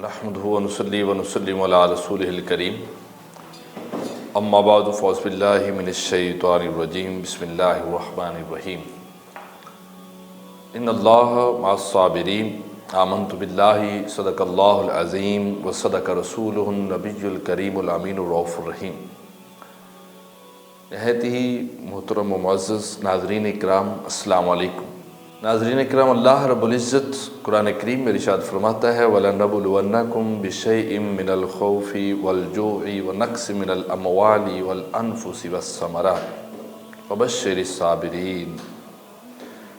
نحمده ونصلي ونسلم على رسوله الكريم اما بعد فاعوذ بالله من الشیطان الرجیم بسم اللہ الرحمن الرحیم ان اللہ مع الصابرین آمنت باللہ صدق اللہ العظیم وصدق رسولہ النبی الکریم الامین الرؤوف الرحیم۔ نہایت ہی محترم و معزز ناظرین اکرام، السلام علیکم۔ ناظرین اکرام، اللہ رب العزت قرآن کریم میں ارشاد فرماتا ہے وَلَنَبْلُوَنَّكُمْ بِشَيْءٍ مِّنَ الْخَوْفِ وَالْجُوعِ وَنَقْصٍ مِّنَ الْأَمْوَالِ وَالْأَنفُسِ وَالثَّمَرَاتِ وَبَشِّرِ الصَّابِرِينَ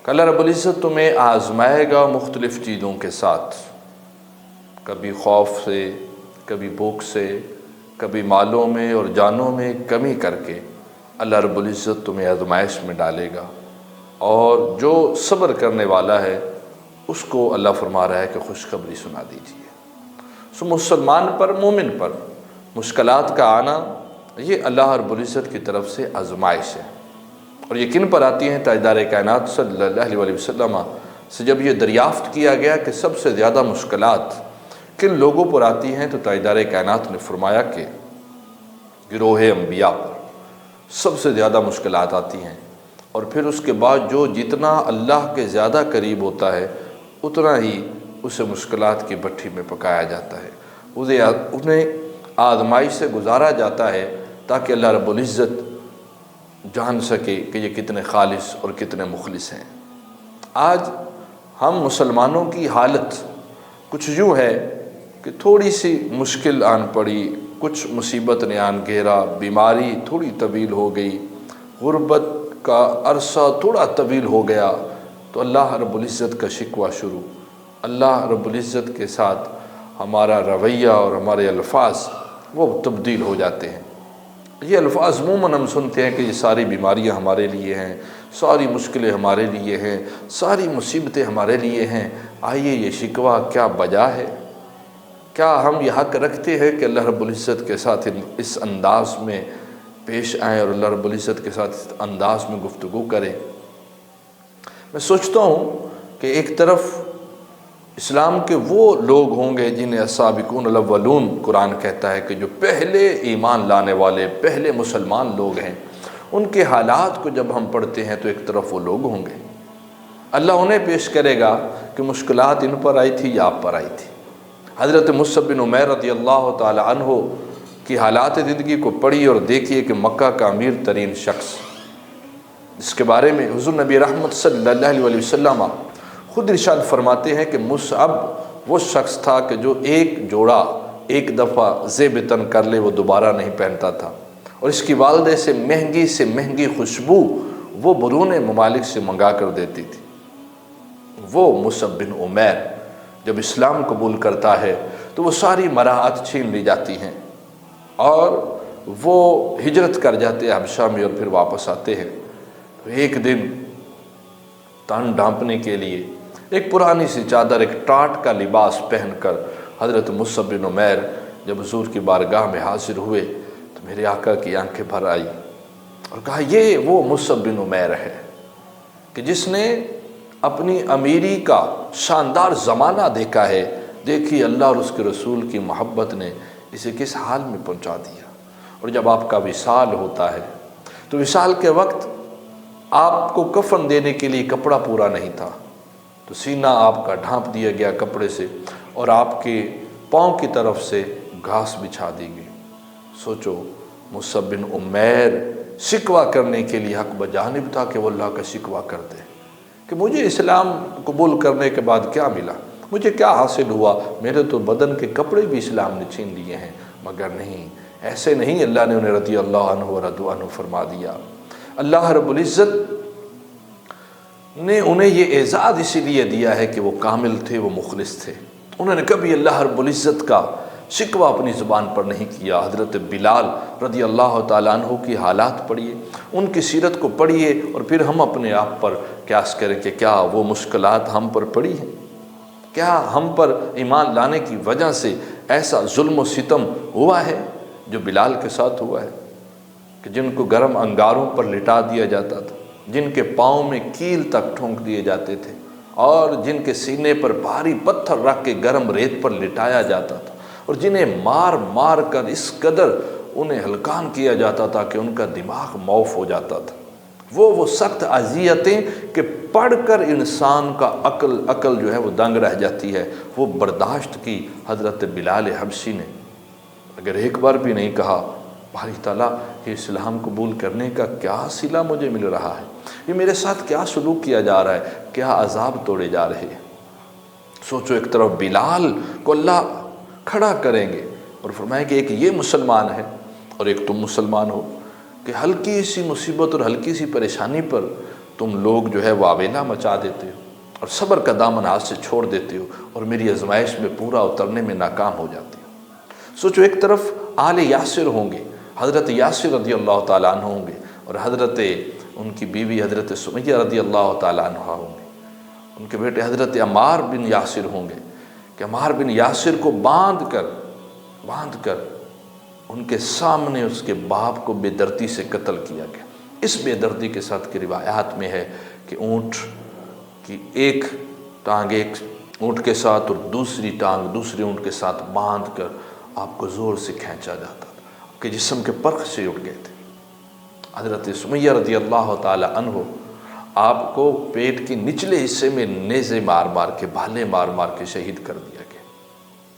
کہ اللہ رب العزت تمہیں آزمائے گا مختلف چیزوں کے ساتھ، کبھی خوف سے، کبھی بھوک سے، کبھی مالوں میں اور جانوں میں کمی کر کے اللہ رب العزت تمہیں آزمائش میں ڈالے گا، اور جو صبر کرنے والا ہے اس کو اللہ فرما رہا ہے کہ خوشخبری سنا دیجیے۔ سو مسلمان پر، مومن پر مشکلات کا آنا یہ اللہ رب العزت کی طرف سے آزمائش ہے، اور یہ کن پر آتی ہیں؟ تاجدار کائنات صلی اللہ علیہ وسلم سے جب یہ دریافت کیا گیا کہ سب سے زیادہ مشکلات کن لوگوں پر آتی ہیں، تو تاجدار کائنات نے فرمایا کہ گروہ انبیاء پر سب سے زیادہ مشکلات آتی ہیں، اور پھر اس کے بعد جو جتنا اللہ کے زیادہ قریب ہوتا ہے اتنا ہی اسے مشکلات کی بھٹی میں پکایا جاتا ہے، انہیں آزمائش سے گزارا جاتا ہے تاکہ اللہ رب العزت جان سکے کہ یہ کتنے خالص اور کتنے مخلص ہیں۔ آج ہم مسلمانوں کی حالت کچھ یوں ہے کہ تھوڑی سی مشکل آن پڑی، کچھ مصیبت نے آن گھیرا، بیماری تھوڑی طویل ہو گئی، غربت کا عرصہ تھوڑا طویل ہو گیا، تو اللہ رب العزت کا شکوہ شروع، اللہ رب العزت کے ساتھ ہمارا رویہ اور ہمارے الفاظ وہ تبدیل ہو جاتے ہیں۔ یہ الفاظ عموماً ہم سنتے ہیں کہ یہ ساری بیماریاں ہمارے لیے ہیں، ساری مشکلیں ہمارے لیے ہیں، ساری مصیبتیں ہمارے لیے ہیں۔ آئیے یہ شکوہ کیا بجا ہے؟ کیا ہم یہ حق رکھتے ہیں کہ اللہ رب العزت کے ساتھ اس انداز میں پیش آئیں اور اللہ رب العزت کے ساتھ اس انداز میں گفتگو کریں؟ میں سوچتا ہوں کہ ایک طرف اسلام کے وہ لوگ ہوں گے جنہیں السابقون الاولون قرآن کہتا ہے کہ جو پہلے ایمان لانے والے پہلے مسلمان لوگ ہیں، ان کے حالات کو جب ہم پڑھتے ہیں تو ایک طرف وہ لوگ ہوں گے، اللہ انہیں پیش کرے گا کہ مشکلات ان پر آئی تھی یا آپ پر آئی تھی۔ حضرت مصعب بن عمیر رضی اللہ تعالی عنہ کی حالات زندگی کو پڑھی اور دیکھیے کہ مکہ کا امیر ترین شخص، جس کے بارے میں حضور نبی رحمت صلی اللہ علیہ وسلم خود ارشاد فرماتے ہیں کہ مصعب وہ شخص تھا کہ جو ایک جوڑا ایک دفعہ زیب تن کر لے وہ دوبارہ نہیں پہنتا تھا، اور اس کی والدہ سے مہنگی خوشبو وہ برون ممالک سے منگا کر دیتی تھی۔ وہ مصعب بن عمیر جب اسلام قبول کرتا ہے تو وہ ساری مراحت چھین لی جاتی ہیں، اور وہ ہجرت کر جاتے ہیں حبشہ میں، اور پھر واپس آتے ہیں۔ تو ایک دن تن ڈھانپنے کے لیے ایک پرانی سی چادر، ایک ٹاٹ کا لباس پہن کر حضرت مصعب بن عمیر جب حضور کی بارگاہ میں حاضر ہوئے تو میرے آقا کی آنکھیں بھر آئی اور کہا یہ وہ مصعب بن عمیر ہے کہ جس نے اپنی امیری کا شاندار زمانہ دیکھا ہے، دیکھی اللہ اور اس کے رسول کی محبت نے اسے کس حال میں پہنچا دیا۔ اور جب آپ کا وصال ہوتا ہے تو وصال کے وقت آپ کو کفن دینے کے لیے کپڑا پورا نہیں تھا، تو سینہ آپ کا ڈھانپ دیا گیا کپڑے سے، اور آپ کے پاؤں کی طرف سے گھاس بچھا دی گئی۔ سوچو، مصعب بن عمیر شکوہ کرنے کے لیے حق بجانب تھا کہ وہ اللہ کا شکوہ کر دے کہ مجھے اسلام قبول کرنے کے بعد کیا ملا، مجھے کیا حاصل ہوا، میرے تو بدن کے کپڑے بھی اسلام نے چھین لیے ہیں۔ مگر نہیں، ایسے نہیں، اللہ نے انہیں رضی اللہ عنہ و رضوا عنہ فرما دیا۔ اللہ رب العزت نے انہیں یہ اعزاز اسی لیے دیا ہے کہ وہ کامل تھے، وہ مخلص تھے۔ انہوں نے کبھی اللہ رب العزت کا شکوہ اپنی زبان پر نہیں کیا۔ حضرت بلال رضی اللہ تعالیٰ عنہ کی حالات پڑھیے، ان کی سیرت کو پڑھیے، اور پھر ہم اپنے آپ پر قیاس کریں کہ کیا وہ مشکلات ہم پر پڑی ہیں؟ کیا ہم پر ایمان لانے کی وجہ سے ایسا ظلم و ستم ہوا ہے جو بلال کے ساتھ ہوا ہے، کہ جن کو گرم انگاروں پر لٹا دیا جاتا تھا، جن کے پاؤں میں کیل تک ٹھونک دیے جاتے تھے، اور جن کے سینے پر بھاری پتھر رکھ کے گرم ریت پر لٹایا جاتا تھا، اور جنہیں مار مار کر اس قدر انہیں ہلکان کیا جاتا تھا کہ ان کا دماغ معاف ہو جاتا تھا۔ وہ سخت اذیتیں کہ پڑھ کر انسان کا عقل جو ہے وہ دنگ رہ جاتی ہے، وہ برداشت کی حضرت بلال حبشی نے۔ اگر ایک بار بھی نہیں کہا باری تعالیٰ یہ اسلام قبول کرنے کا کیا صلہ مجھے مل رہا ہے، یہ میرے ساتھ کیا سلوک کیا جا رہا ہے، کیا عذاب توڑے جا رہے ہیں۔ سوچو، ایک طرف بلال کو اللہ کھڑا کریں گے اور فرمائیں کہ ایک یہ مسلمان ہے اور ایک تم مسلمان ہو، کہ ہلکی سی مصیبت اور ہلکی سی پریشانی پر تم لوگ جو ہے وہ آویلا مچا دیتے ہو اور صبر کا دامن ہاتھ سے چھوڑ دیتے ہو اور میری آزمائش میں پورا اترنے میں ناکام ہو جاتے ہو۔ سوچو، ایک طرف آل یاسر ہوں گے، حضرت یاسر رضی اللہ تعالیٰ عنہ ہوں گے، اور حضرت ان کی بیوی حضرت سمیہ رضی اللہ تعالیٰ عنہ ہوں گے، ان کے بیٹے حضرت عمار بن یاسر ہوں گے، کہ عمار بن یاسر کو باندھ کر ان کے سامنے اس کے باپ کو بے دردی سے قتل کیا گیا۔ اس بے دردی کے ساتھ کی روایات میں ہے کہ اونٹ کی ایک ٹانگ ایک اونٹ کے ساتھ اور دوسری ٹانگ دوسرے اونٹ کے ساتھ باندھ کر آپ کو زور سے کھینچا جاتا تھا، آپ کے جسم کے پرخ سے اٹھ گئے تھے۔ حضرت سمیہ رضی اللہ تعالی عنہ آپ کو پیٹ کے نچلے حصے میں نیزے مار مار کے بھالے مار مار کے شہید کر دیا گیا۔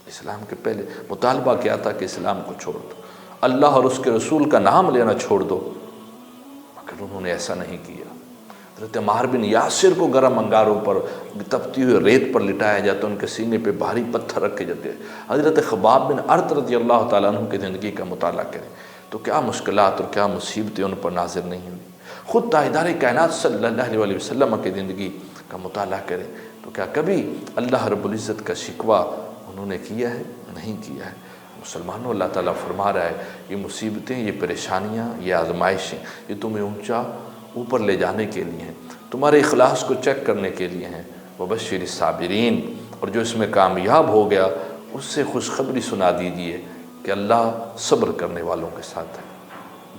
اسلام کے پہلے مطالبہ کیا تھا کہ اسلام کو چھوڑ دو، اللہ اور اس کے رسول کا نام لینا چھوڑ دو، مگر انہوں نے ایسا نہیں کیا۔ حضرت عمار بن یاسر کو گرم انگاروں پر تپتی ہوئے ریت پر لٹایا جاتا، ان کے سینے پہ بھاری پتھر رکھے جاتے۔ حضرت خباب بن ارت رضی اللہ تعالیٰ عنہ کی زندگی کا مطالعہ کریں تو کیا مشکلات اور کیا مصیبتیں ان پر نازل نہیں ہوئی۔ خود تاجدار کائنات صلی اللہ علیہ وسلم کی زندگی کا مطالعہ کریں تو کیا کبھی اللہ رب العزت کا شکوہ انہوں نے کیا ہے؟ نہیں کیا ہے۔ مسلمانوں، اللہ تعالیٰ فرما رہا ہے یہ مصیبتیں، یہ پریشانیاں، یہ آزمائشیں، یہ تمہیں اوپر لے جانے کے لیے ہیں، تمہارے اخلاص کو چیک کرنے کے لیے ہیں۔ وبشر الصابرین، اور جو اس میں کامیاب ہو گیا اس سے خوشخبری سنا دیجیے کہ اللہ صبر کرنے والوں کے ساتھ ہے۔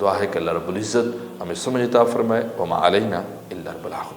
دعا ہے کہ اللہ رب العزت ہمیں سمجھ عطا فرمائے۔ وما علینا الا البلاغ۔